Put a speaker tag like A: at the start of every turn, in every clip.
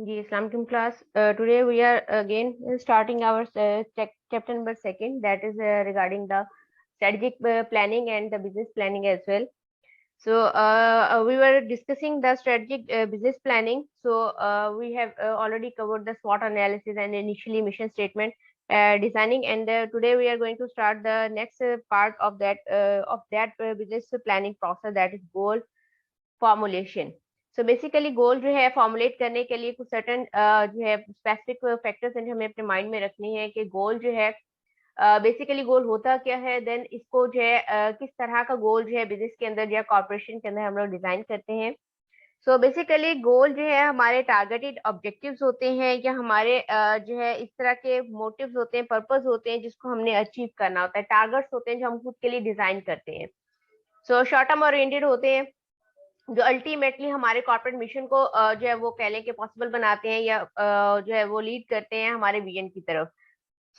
A: जी, अस्सलाम वालेकुम class. Today we are again starting our chapter number second, that is regarding the strategic planning and the business planning as well. So we were discussing the strategic business planning. So we have already covered the SWOT analysis and initially mission statement designing, and today we are going to start the next part of that business planning process, that is goal formulation. So basically goal जो है formulate करने के लिए कुछ certain जो है specific factors हमें अपने माइंड में रखनी है कि गोल जो है बेसिकली गोल होता क्या है, देन इसको जो है किस तरह का गोल जो है बिजनेस के अंदर या कॉर्पोरेशन के अंदर हम लोग डिजाइन करते हैं. सो बेसिकली गोल जो है हमारे टारगेटेड ऑब्जेक्टिव्स होते हैं या हमारे जो है इस तरह के मोटिव्स होते हैं, पर्पस होते हैं जिसको हमने अचीव करना होता है, टारगेट्स होते हैं जो हम खुद के लिए डिजाइन करते हैं. सो शॉर्ट टर्म ओरिएंटेड होते हैं जो अल्टीमेटली हमारे कॉर्पोरेट मिशन को जो है वो कह लें कि पॉसिबल बनाते हैं या जो है वो लीड करते हैं हमारे विजन की तरफ.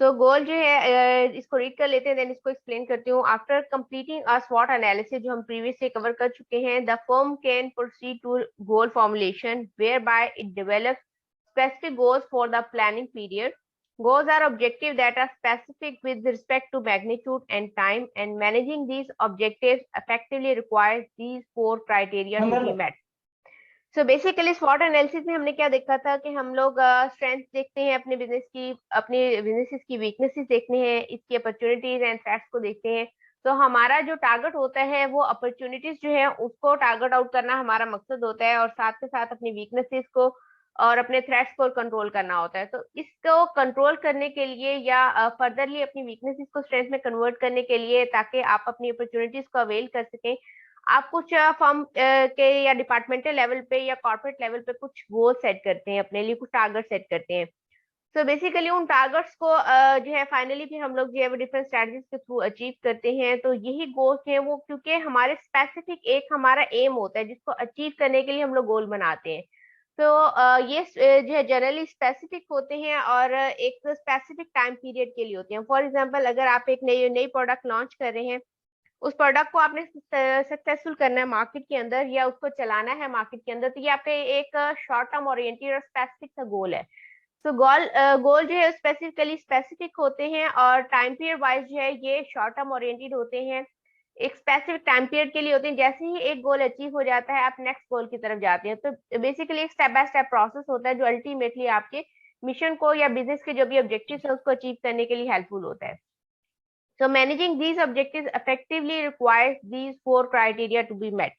A: सो गोल जो है इसको रीड कर लेते हैं, देन इसको एक्सप्लेन करती हूँ. आफ्टर कंप्लीटिंग अ स्वॉट एनालिसिस जो हम प्रीवियस से कवर कर चुके हैं, the firm can proceed to goal formulation where by it develop specific goals for the planning period. Goals are objectives that are specific with respect to magnitude and time, and managing these objectives effectively requires these four criteria to be met. So basically स्वॉट analysis में हमने क्या देखा था कि हम लोग strength देखते हैं अपने बिजनेस की, अपने बिजनेसेस की वीकनेसेस देखते हैं, इसकी अपॉर्चुनिटीज एंड थ्रेट्स को देखते हैं. तो हमारा जो टारगेट होता है वो अपॉर्चुनिटीज जो है उसको टारगेट आउट करना हमारा मकसद होता है, और साथ के साथ अपनी वीकनेसेस को और अपने थ्रेट्स को कंट्रोल करना होता है. तो इसको कंट्रोल करने के लिए या फर्दरली अपनी वीकनेसेस को स्ट्रेंथ में कन्वर्ट करने के लिए, ताकि आप अपनी अपॉर्चुनिटीज को अवेल कर सकें, आप कुछ फर्म के या डिपार्टमेंटल लेवल पे या कॉर्पोरेट लेवल पे कुछ गोल सेट करते हैं, अपने लिए कुछ टारगेट सेट करते हैं. सो बेसिकली उन टारगेट्स को जो है फाइनली फिर हम लोग जो है वो डिफरेंट स्ट्रेटजीज के थ्रू अचीव करते हैं. तो यही गोल्स हैं वो, क्योंकि हमारे स्पेसिफिक एक हमारा एम होता है जिसको अचीव करने के लिए हम लोग गोल बनाते हैं. तो ये जो है जनरली स्पेसिफिक होते हैं और एक स्पेसिफिक टाइम पीरियड के लिए होते हैं. फॉर एग्जाम्पल, अगर आप एक नई नई प्रोडक्ट लॉन्च कर रहे हैं, उस प्रोडक्ट को आपने सक्सेसफुल करना है मार्केट के अंदर या उसको चलाना है मार्केट के अंदर, तो ये आपका एक शॉर्ट टर्म ओरिएंटेड और स्पेसिफिक सा गोल है. तो गोल जो है स्पेसिफिकली स्पेसिफिक होते हैं और टाइम पीरियड वाइज जो है ये शॉर्ट टर्म ओरिएंटेड होते हैं, एक स्पेसिफिक टाइम पीरियड के लिए होते हैं. जैसे ही एक गोल अचीव हो जाता है आप नेक्स्ट गोल की तरफ जाते हैं. तो बेसिकली एक स्टेप बाय स्टेप प्रोसेस होता है जो अल्टीमेटली आपके मिशन को या बिजनेस के जो भी ऑब्जेक्टिव्स है उसको अचीव करने के लिए हेल्पफुल होता है. So managing these objectives effectively requires these four criteria to be met.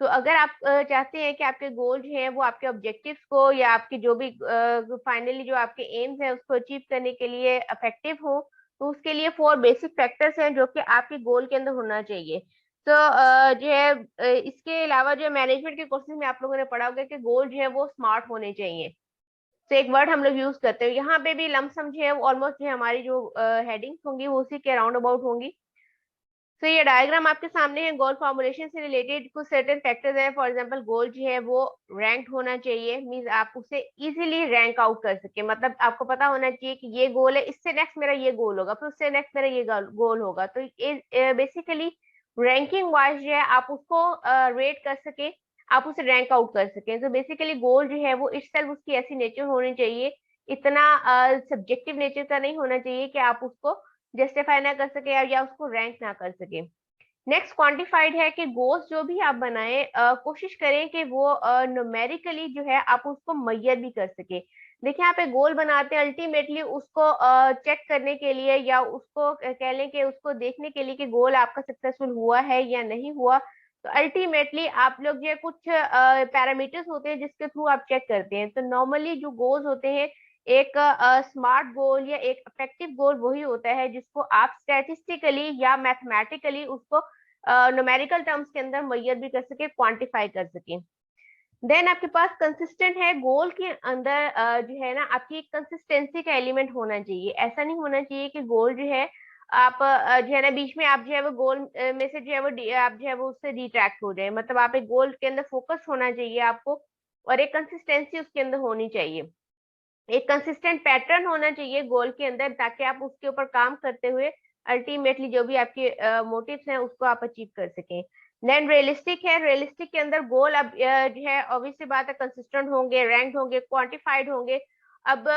A: So अगर आप चाहते हैं कि आपके गोल जो हैं वो आपके ऑब्जेक्टिव्स को या आपके जो भी फाइनली जो आपके एम्स हैं उसको अचीव करने के लिए इफेक्टिव हो, तो उसके लिए फोर बेसिक फैक्टर्स हैं जो कि आपके गोल के अंदर होना चाहिए. तो जो है इसके अलावा जो मैनेजमेंट के कोर्सेज में आप लोगों ने पढ़ा होगा कि गोल जो है वो स्मार्ट होने चाहिए. तो एक वर्ड हम लोग यूज करते हैं यहाँ पे भी, लमसम जो है वो ऑलमोस्ट जो है हमारी जो हेडिंग्स होंगी वो उसी के अराउंड अबाउट होंगी. तो ये डायग्राम आपके सामने है. गोल फॉर्मुलेशन से रिलेटेड कुछ सर्टेन फैक्टर्स हैं. फॉर एग्जांपल, गोल जो है वो रैंक होना चाहिए, मींस आप उसे इजीली रैंक आउट कर सके. मतलब आपको पता होना चाहिए कि ये गोल है, इससे नेक्स्ट मेरा ये गोल होगा, फिर उससे नेक्स्ट मेरा ये गोल होगा. तो ये बेसिकली रैंकिंग वाइज जो है आप उसको रेट कर सके, आप उसे रैंक आउट कर सकें. तो बेसिकली गोल जो है वो इटसेल्फ उसकी ऐसी नेचर होनी चाहिए, इतना सब्जेक्टिव नेचर का नहीं होना चाहिए कि आप उसको जस्टिफाई ना कर सके या उसको रैंक ना कर सके. नेक्स्ट क्वांटिफाइड है कि गोल्स जो भी आप बनाएं कोशिश करें कि वो न्यूमेरिकली जो है आप उसको मैयर भी कर सके. देखिए, आप एक गोल बनाते हैं अल्टीमेटली उसको चेक करने के लिए या उसको कह लें कि उसको देखने के लिए कि गोल आपका सक्सेसफुल हुआ है या नहीं हुआ. तो अल्टीमेटली आप लोग जो कुछ पैरामीटर्स होते हैं जिसके थ्रू आप चेक करते हैं. तो नॉर्मली जो गोल्स होते हैं, एक स्मार्ट गोल या एक इफेक्टिव गोल वही होता है जिसको आप स्टैटिस्टिकली या मैथमेटिकली उसको न्यूमेरिकल टर्म्स के अंदर मैयर भी कर सके, क्वांटिफाई कर सके. देन आपके पास कंसिस्टेंट है. गोल के अंदर जो है ना आपकी कंसिस्टेंसी का एलिमेंट होना चाहिए. ऐसा नहीं होना चाहिए कि गोल जो है आप जो है ना बीच में आप जो है वो गोल में से जो है वो आप जो है वो उससे डिट्रैक्ट हो जाए. मतलब आप एक गोल के अंदर फोकस होना चाहिए आपको, और एक कंसिस्टेंसी उसके अंदर होनी चाहिए, एक कंसिस्टेंट पैटर्न होना चाहिए गोल के अंदर, ताकि आप उसके ऊपर काम करते हुए अल्टीमेटली जो भी आपके मोटिव्स हैं उसको आप अचीव कर सकें. देन रियलिस्टिक है, रियलिस्टिक के अंदर गोल अब जो है ऑब्वियसली बात है कंसिस्टेंट होंगे, रैंक्ड होंगे, क्वांटिफाइड होंगे। अब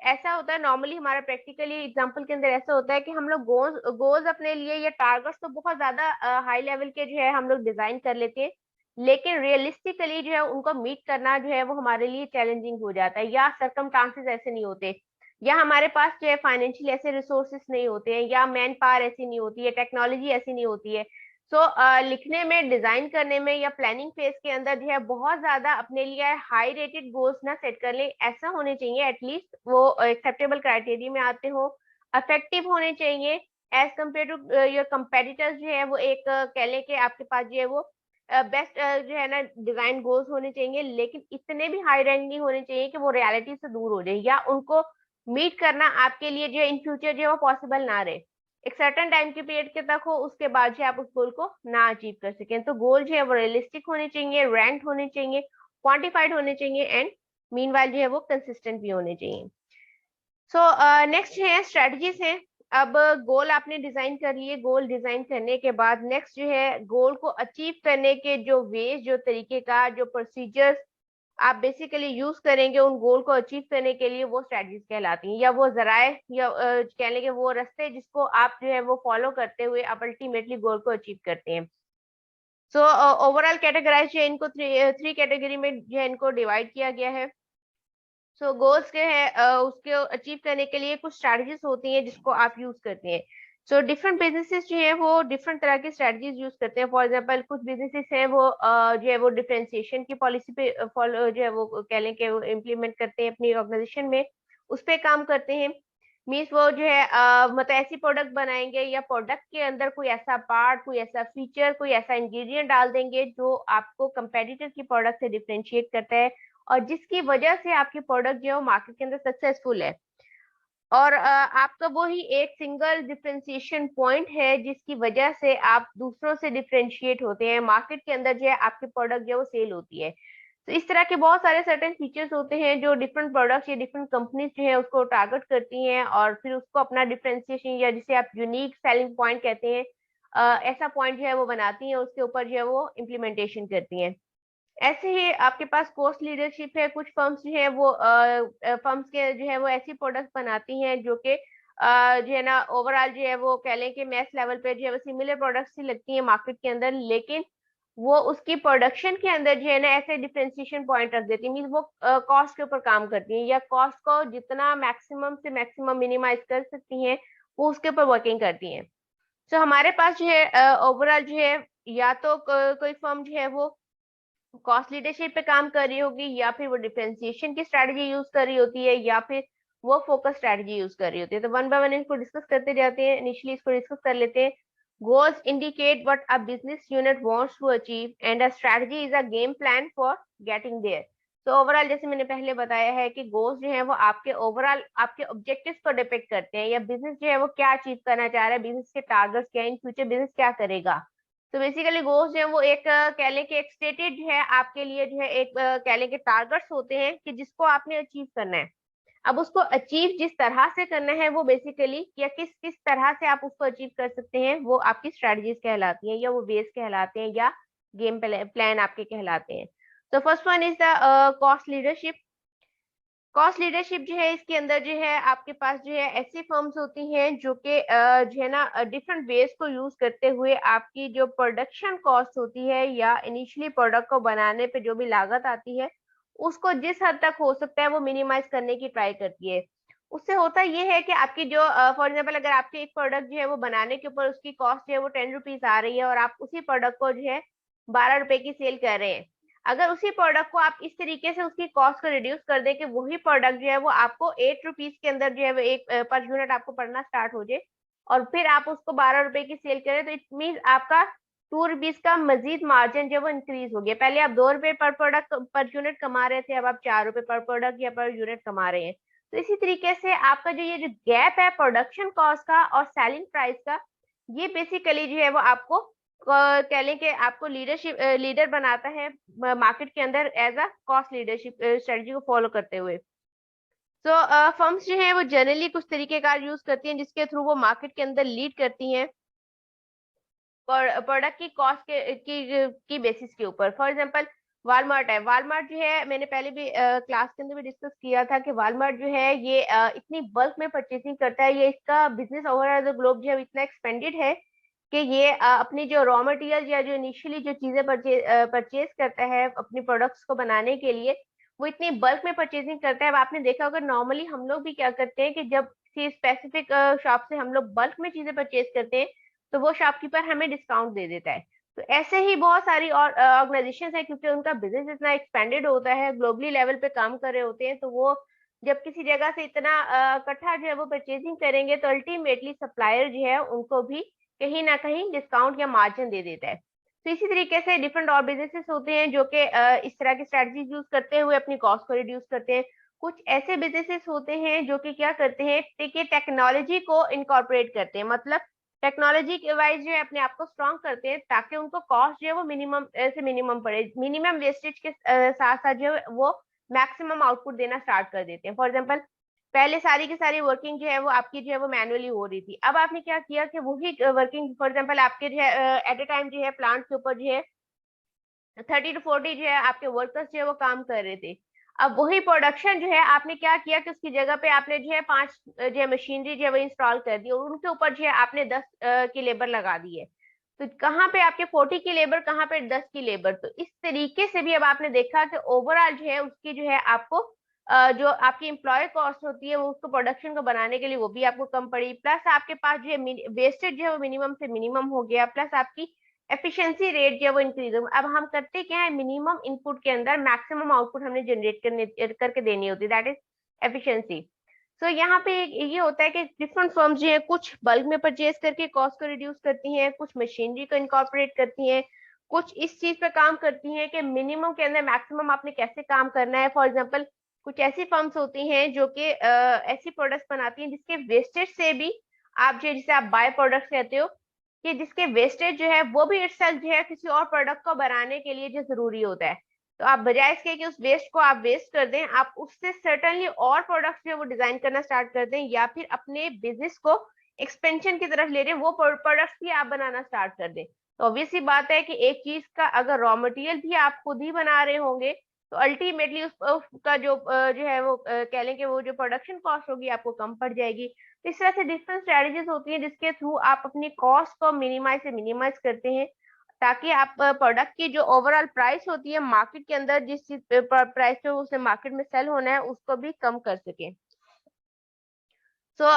A: ऐसा होता है नॉर्मली हमारा प्रैक्टिकली एग्जांपल के अंदर ऐसा होता है कि हम लोग गोल्स गोल्स अपने लिए या टारगेट्स तो बहुत ज्यादा हाई लेवल के जो है हम लोग डिजाइन कर लेते हैं, लेकिन रियलिस्टिकली जो है उनको मीट करना जो है वो हमारे लिए चैलेंजिंग हो जाता है, या सरकमस्टांसेस ऐसे नहीं होते, या हमारे पास जो है फाइनेंशियल ऐसे रिसोर्सेस नहीं होते हैं, या मैन पावर ऐसी नहीं होती है, टेक्नोलॉजी ऐसी नहीं होती है। सो लिखने में, डिजाइन करने में या प्लानिंग फेज के अंदर जो है बहुत ज्यादा अपने लिए हाई रेटेड गोल्स ना सेट कर ले, ऐसा होने चाहिए एटलीस्ट वो एक्सेप्टेबल क्राइटेरिया में आते हो, इफेक्टिव होने चाहिए as compare to your competitors, जो है वो एक कह लें कि आपके पास जो है वो बेस्ट जो है ना डिजाइन गोल्स होने चाहिए, लेकिन इतने भी हाई रैंक नहीं होने चाहिए कि वो रियलिटी से दूर हो जाए, या उनको मीट करना आपके लिए जो इन फ्यूचर जो है वो पॉसिबल ना रहे, एक सर्टेन टाइम के पीरियड के तक हो, उसके बाद जो आप उस गोल को ना अचीव कर सकें। तो गोल जो है वो रियलिस्टिक होने चाहिए, रैंक होने चाहिए, क्वांटिफाइड होने चाहिए, एंड मीनवाइल जो है वो कंसिस्टेंट भी होने चाहिए। सो नेक्स्ट है स्ट्रेटजीज है। अब गोल आपने डिजाइन कर लिए, गोल डिजाइन करने के बाद नेक्स्ट जो है गोल को अचीव करने के जो वेज, जो तरीके का, जो प्रोसीजर्स आप बेसिकली यूज करेंगे उन गोल को अचीव करने के लिए, वो स्ट्रेटजीज कहलाती हैं, या वो जराए या कह लेंगे वो रास्ते जिसको आप जो है वो फॉलो करते हुए आप अल्टीमेटली गोल को अचीव करते हैं। सो ओवरऑल कैटेगराइज जो है इनको थ्री कैटेगरी में जो है इनको डिवाइड किया गया है। सो गोल्स के हैं उसके अचीव करने के लिए कुछ स्ट्रेटजीज होती हैं जिसको आप यूज करते हैं। सो डिफरेंट बिजनेसेस जो है वो डिफरेंट तरह की स्ट्रेटजीज यूज करते हैं। फॉर एग्जांपल कुछ बिजनेसेस हैं वो जो है वो डिफरेंशिएशन की पॉलिसी पे फॉलो जो है वो कह लें कि वो इम्प्लीमेंट करते हैं अपनी ऑर्गेनाइजेशन में, उस पे काम करते हैं। मीन्स वो जो है मतलब ऐसी प्रोडक्ट बनाएंगे या प्रोडक्ट के अंदर कोई ऐसा पार्ट, कोई ऐसा फीचर, कोई ऐसा इंग्रेडिएंट डाल देंगे जो आपको कंपेटिटर की प्रोडक्ट से डिफरेंशिएट करता है, और जिसकी वजह से आपकी प्रोडक्ट जो है वो मार्केट के अंदर सक्सेसफुल है। और आपका वो ही एक सिंगल डिफरेंशिएशन पॉइंट है जिसकी वजह से आप दूसरों से डिफरेंशिएट होते हैं, मार्केट के अंदर जो है आपकी प्रोडक्ट जो है वो सेल होती है। तो इस तरह के बहुत सारे सर्टेन फीचर्स होते हैं जो डिफरेंट प्रोडक्ट्स या डिफरेंट कंपनीज जो है उसको टारगेट करती हैं, और फिर उसको अपना डिफरेंशिएशन या जिसे आप यूनिक सेलिंग पॉइंट कहते हैं, ऐसा पॉइंट जो है वो बनाती हैं, उसके ऊपर जो है वो इम्प्लीमेंटेशन करती हैं। ऐसे ही आपके पास कॉस्ट लीडरशिप है। कुछ फर्म्स जो है वो फर्म्स के जो है वो ऐसी प्रोडक्ट बनाती हैं जो कि जो है ना ओवरऑल जो है वो कह लें कि मैस लेवल पे जो है वो सिमिलर प्रोडक्ट्स ही लगती हैं मार्केट के अंदर, लेकिन वो उसकी प्रोडक्शन के अंदर जो है ना ऐसे डिफरेंशिएशन पॉइंट रख देती है। मीन वो कॉस्ट के ऊपर काम करती हैं, या कॉस्ट को जितना मैक्सिमम से मैक्सिमम मिनिमाइज कर सकती हैं वो उसके ऊपर वर्किंग करती हैं। तो हमारे पास जो है ओवरऑल जो है या तो कोई फर्म जो है वो कॉस्ट लीडरशिप पे काम कर रही होगी, या फिर वो डिफरेंशिएशन की स्ट्रेटजी यूज कर रही होती है, या फिर वो फोकस स्ट्रेटजी यूज कर रही होती है। तो वन बाय वन इसको डिस्कस करते जाते हैं। इनिशियली इसको डिस्कस कर लेते हैं। Goals indicate what a business unit wants to achieve and a strategy is a game plan for getting there. तो ओवरऑल जैसे मैंने पहले बताया है कि गोल्स जो है वो आपके ओवरऑल आपके ऑब्जेक्टिव्स को डिपेक्ट करते हैं, या बिजनेस जो है वो क्या अचीव करना चाह रहा है, बिजनेस के टारगेट्स क्या है, इन फ्यूचर बिजनेस क्या करेगा। तो बेसिकली गोल्स जो है वो एक कह लें कि एक स्टेटेड है आपके लिए जो है एक कह लें कि टारगेट्स होते हैं कि जिसको आपने अचीव करना है। अब उसको अचीव जिस तरह से करना है वो बेसिकली, या किस किस तरह से आप उसको अचीव कर सकते हैं, वो आपकी स्ट्रेटजीज कहलाती हैं, या वो वेज कहलाते हैं, या गेम प्लान आपके कहलाते हैं। तो first one is the cost leadership. Cost leadership जो है इसके अंदर जो है आपके पास जो है ऐसी फर्म्स होती हैं जो कि जो है ना डिफरेंट वेज को यूज करते हुए आपकी जो प्रोडक्शन कॉस्ट होती है, या इनिशियली प्रोडक्ट को बनाने पे जो भी लागत आती है, उसको जिस हद तक हो सकता है वो मिनिमाइज करने की ट्राई करती है। उससे होता ये है कि आपकी जो फॉर एग्जाम्पल अगर आपके एक प्रोडक्ट जो है वो बनाने के ऊपर उसकी कॉस्ट जो है वो 10 रुपीज आ रही है, और आप उसी प्रोडक्ट को जो है 12 रुपए की सेल कर रहे हैं, अगर उसी प्रोडक्ट को आप इस तरीके से उसकी कॉस्ट को रिड्यूस कर दे कि वही प्रोडक्ट जो है वो आपको 8 रुपीज के अंदर जो है वो एक पर यूनिट आपको पड़ना स्टार्ट हो जाए, और फिर आप उसको 12 रुपए की सेल करें, तो इट मीन आपका 2 रुपीज का मजीद मार्जिन जो है वो इंक्रीज हो गया। पहले आप 2 रुपए पर प्रोडक्ट पर यूनिट कमा रहे थे, अब आप 4 रुपए पर प्रोडक्ट या पर यूनिट कमा रहे हैं। तो इसी तरीके से आपका जो ये जो गैप है प्रोडक्शन कॉस्ट का और सेलिंग प्राइस का, ये बेसिकली जो है वो आपको कह लें कि आपको लीडरशिप लीडर बनाता है मार्केट के अंदर as a cost leadership strategy को फॉलो करते हुए। तो फर्म्स जो है वो जनरली कुछ तरीके कार यूज करती हैं जिसके थ्रू वो मार्केट के अंदर लीड करती हैं। प्रोडक्ट की कॉस्ट की बेसिस के ऊपर। फॉर एग्जांपल वालमार्ट है, वालमार्ट जो है मैंने पहले भी क्लास के अंदर भी डिस्कस किया था कि वालमार्ट जो है ये इतनी बल्क में परचेसिंग करता है, ये इसका बिजनेस ओवरऑल द ग्लोब जो है इतना एक्सपेंडेड है कि ये अपनी जो रॉ मटेरियल या जो इनिशियली जो चीजें परचेज करता है अपनी प्रोडक्ट्स को बनाने के लिए, वो इतनी बल्क में परचेजिंग करता है। अब आपने देखा होगा नॉर्मली हम लोग भी क्या करते हैं कि जब किसी स्पेसिफिक शॉप से हम लोग बल्क में चीजें परचेज करते हैं तो वो शॉपकीपर हमें डिस्काउंट दे देता है। तो ऐसे ही बहुत सारी और ऑर्गेनाइजेशन है, क्योंकि उनका बिजनेस इतना एक्सपेंडेड होता है, ग्लोबली लेवल पे काम कर रहे होते हैं, तो वो जब किसी जगह से इतना इकट्ठा जो है वो परचेजिंग करेंगे तो अल्टीमेटली सप्लायर जो है उनको भी कहीं ना कहीं डिस्काउंट या मार्जिन दे देता है। तो इसी तरीके से डिफरेंट और बिजनेसेस होते हैं जो कि इस तरह की स्ट्रेटजीज यूज करते हुए अपनी कॉस्ट को रिड्यूस करते हैं। कुछ ऐसे बिजनेसेस होते हैं जो कि क्या करते हैं कि टेक्नोलॉजी को इनकॉर्पोरेट करते हैं, मतलब टेक्नोलॉजी के वाइज जो है अपने आप को स्ट्रॉन्ग करते हैं ताकि उनको कॉस्ट जो है वो मिनिमम से मिनिमम पड़े, मिनिमम वेस्टेज के साथ साथ जो है वो मैक्सिमम आउटपुट देना स्टार्ट कर देते हैं। फॉर एग्जाम्पल पहले सारी की सारी वर्किंग जो है वो आपकी जो है वो मैनुअली हो रही थी, अब आपने क्या किया कि वही वर्किंग फॉर एग्जाम्पल आपके जो है एट ए टाइम जो है प्लांट के ऊपर जो है 30 to 40 जो है आपके वर्कर्स जो है वो काम कर रहे थे। अब वही प्रोडक्शन जो है आपने क्या किया कि उसकी जगह पे आपने जो है 5 जो है मशीनरी जो है वो इंस्टॉल कर दी और उनके ऊपर जो है आपने 10 की लेबर लगा दी है। तो कहाँ पे आपके 40 की लेबर, कहाँ पे 10 की लेबर। तो इस तरीके से भी अब आपने देखा कि ओवरऑल जो है उसकी जो है आपको जो आपकी एम्प्लॉय कॉस्ट होती है वो उसको प्रोडक्शन को बनाने के लिए वो भी आपको कम पड़ी, प्लस आपके पास जो है वेस्टेज जो है वो मिनिमम से मिनिमम हो गया, प्लस आपकी एफिशिएंसी रेट जो है वो इंक्रीज हो। अब हम करते क्या है, मिनिमम इनपुट के अंदर मैक्सिमम आउटपुट हमने जनरेट करके देनी होती है, दैट इज एफिशिएंसी। सो यहाँ पे ये होता है कि डिफरेंट फर्म्स जो है कुछ बल्क में परचेज करके कॉस्ट को रिड्यूस करती हैं, कुछ मशीनरी को इनकॉर्पोरेट करती हैं, कुछ इस चीज पे काम करती हैं कि मिनिमम के अंदर मैक्सिमम आपने कैसे काम करना है। फॉर एग्जाम्पल कुछ ऐसी फर्म्स होती हैं जो कि ऐसी प्रोडक्ट्स बनाती हैं जिसके वेस्टेज से भी आप जो जिसे आप बाय प्रोडक्ट्स कहते हो कि जिसके वेस्टेज जो है वो भी इटसेल्फ जो है किसी और प्रोडक्ट को बनाने के लिए जो जरूरी होता है। तो आप बजाय इसके कि उस वेस्ट को आप वेस्ट कर दें, आप उससे सर्टेनली और प्रोडक्ट्स जो है वो डिजाइन करना स्टार्ट कर दें या फिर अपने बिजनेस को एक्सपेंशन की तरफ ले रहे हैं, वो प्रोडक्ट्स भी आप बनाना स्टार्ट कर दें। तो ऑब्वियस सी बात है कि एक चीज का अगर रॉ मटेरियल भी आप खुद ही बना रहे होंगे तो अल्टीमेटली उसका जो है वो कह लें कि वो जो प्रोडक्शन कॉस्ट होगी आपको कम पड़ जाएगी। तो इस तरह से डिफरेंट स्ट्रेटजीज होती हैं जिसके थ्रू आप अपनी कॉस्ट को मिनिमाइज से मिनिमाइज करते हैं ताकि आप प्रोडक्ट की जो ओवरऑल प्राइस होती है मार्केट के अंदर जिस प्राइस पे उसे मार्केट में सेल होना है उसको भी कम कर सकें। So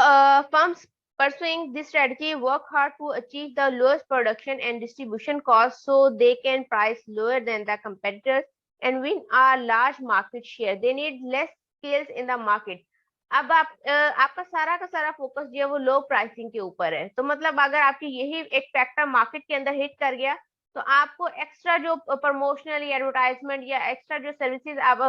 A: firms pursuing this strategy work hard to achieve the lowest production and distribution costs so they can price lower than the competitors and win a large market share. They need less scales in the market. अब आपका सारा का सारा focus जो है वो low pricing के ऊपर है, तो मतलब अगर आपकी यही एक फैक्टर मार्केट के अंदर हिट कर गया तो आपको एक्स्ट्रा जो प्रमोशनल या एडवर्टाइजमेंट या एक्स्ट्रा जो सर्विसेज आप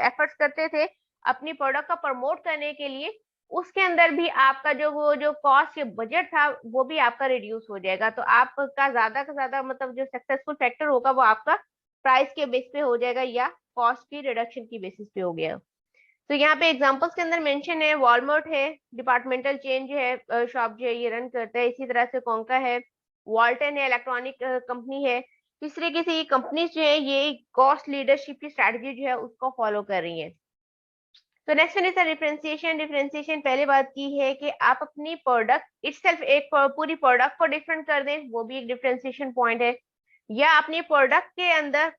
A: एफर्ट्स करते थे अपनी प्रोडक्ट को प्रमोट करने के लिए, उसके अंदर भी आपका जो वो जो कॉस्ट या बजट था वो भी आपका रिड्यूस हो जाएगा। तो आपका ज्यादा का ज्यादा मतलब जो सक्सेसफुल फैक्टर होगा वो आपका प्राइस के बेस पे हो जाएगा या कॉस्ट की रिडक्शन की बेसिस पे हो गया। तो यहाँ पे एग्जांपल्स के अंदर मेंशन है, वॉलमार्ट है, डिपार्टमेंटल चेन जो है शॉप जो है ये रन करता है। इसी तरह से कॉन्का है, वॉल्टन है, इलेक्ट्रॉनिक कंपनी है। इस तरीके से ये कंपनीज जो है ये कॉस्ट लीडरशिप की स्ट्रैटेजी जो है उसको फॉलो कर रही है। तो next one is the differentiation. Differentiation पहले बात की है कि आप अपनी प्रोडक्ट इटसेल्फ एक पूरी प्रोडक्ट को डिफरेंट कर दें, वो भी एक डिफरेंशिएशन पॉइंट है, या अपनी प्रोडक्ट के अंदर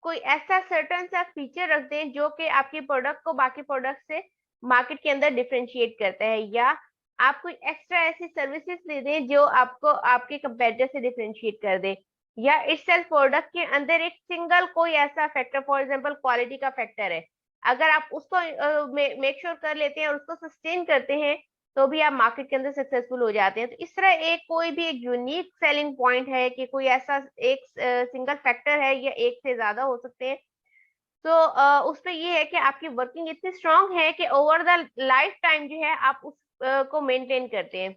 A: कोई ऐसा सर्टन सा फीचर रख दें जो कि आपकी प्रोडक्ट को बाकी प्रोडक्ट से मार्केट के अंदर डिफरेंशिएट करता है, या आप कोई एक्स्ट्रा ऐसी सर्विसेज दे दें जो आपको आपके कंपेटिटर से डिफरेंशिएट कर दे, या इटसेल्फ प्रोडक्ट के अंदर एक सिंगल कोई ऐसा फैक्टर, फॉर एग्जांपल क्वालिटी का फैक्टर है, अगर आप उसको मेक श्योर कर लेते हैं और उसको सस्टेन करते हैं तो भी आप मार्केट के अंदर सक्सेसफुल हो जाते हैं। तो इस तरह एक कोई भी एक यूनिक सेलिंग पॉइंट है कि कोई ऐसा एक सिंगल फैक्टर है या एक से ज्यादा हो सकते हैं, तो उस पे ये है कि आपकी वर्किंग इतनी स्ट्रांग है कि ओवर द लाइफ टाइम जो है आप उस को मेंटेन करते हैं।